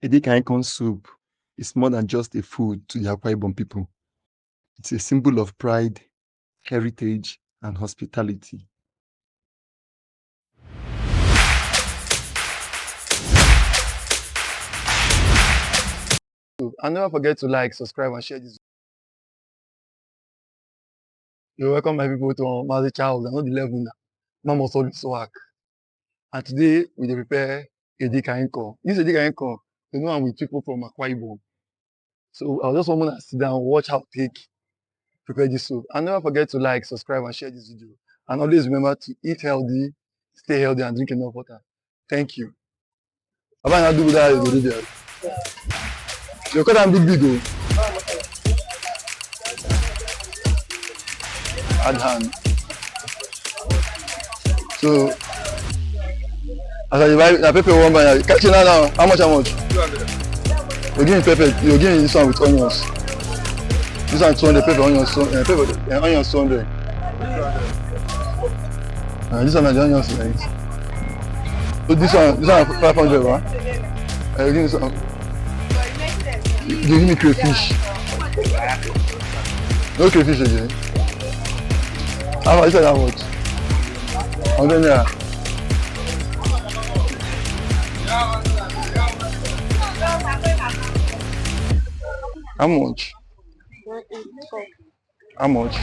Edikang Ikong soup is more than just a food to the Akwa Ibom people. It's a symbol of pride, heritage, and hospitality. And never forget to like, subscribe, and share this. You're welcome, my people, to Mazi Chow. We're not the level now. Mama solid swag. And today we dey prepare Edikang Ikong. This Edikang Ikong, you know, I'm with people from Akwa Ibom. So I just want to sit down, watch how to take prepare this soup. And never forget to like, subscribe, and share this video. And always remember to eat healthy, stay healthy, and drink enough water. Thank you. Baba na do that you do there. Your cut am big oh. Add hand. So as I buy na pepper one buy catch it now. How much? You give me pepper, you give me this one with onions. This one 200 pepper, onions, onions 200. This one the onions like this. So this one 500, right? You give me some. You give me crayfish. No crayfish again. How much? You said how much? 100 naira. How much? How much?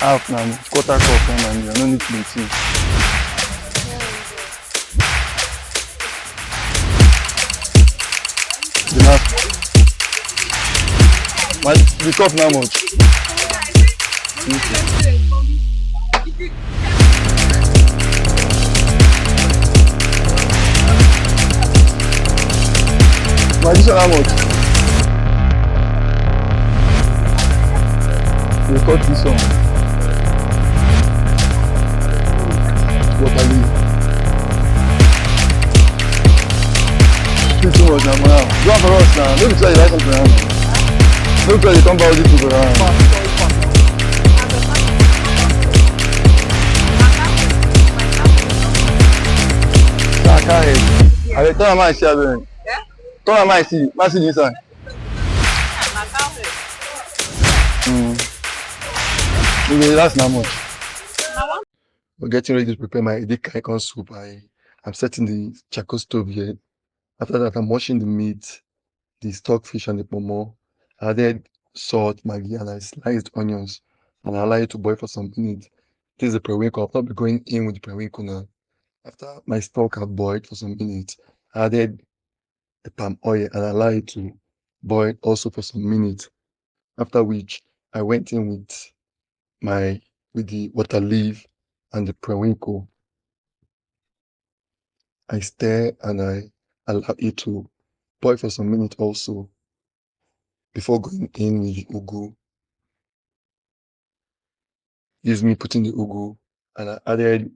Half now, quarter cup now, man. You don't need plenty. The cup now much? This one how much? We cut this one. Properly. Too much now, man. Do one for us now. Maybe try to buy something around. Maybe try to come back with this people around. I tell my see again. Tell my see this one. That's not much. We're getting ready to prepare my Edikang Ikong soup. I'm setting the charcoal stove here. After that, I'm washing the meat, the stockfish, and the pomo. I added salt, Maggi, and I sliced onions, and I allow it to boil for some minutes. This is the periwinkle. I'll not be going in with the periwinkle now. After my stock had boiled for some minutes, I added the palm oil and I allow it to boil also for some minutes. After which, I went in with the water leaf and the periwinkle. I stir and I allow it to boil for some minutes also before going in with the ugu. This is me putting the ugu, and I added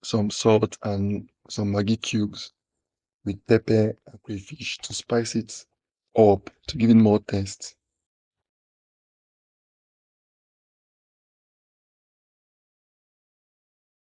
some salt and some Maggi cubes with pepper and crayfish to spice it up to give it more taste.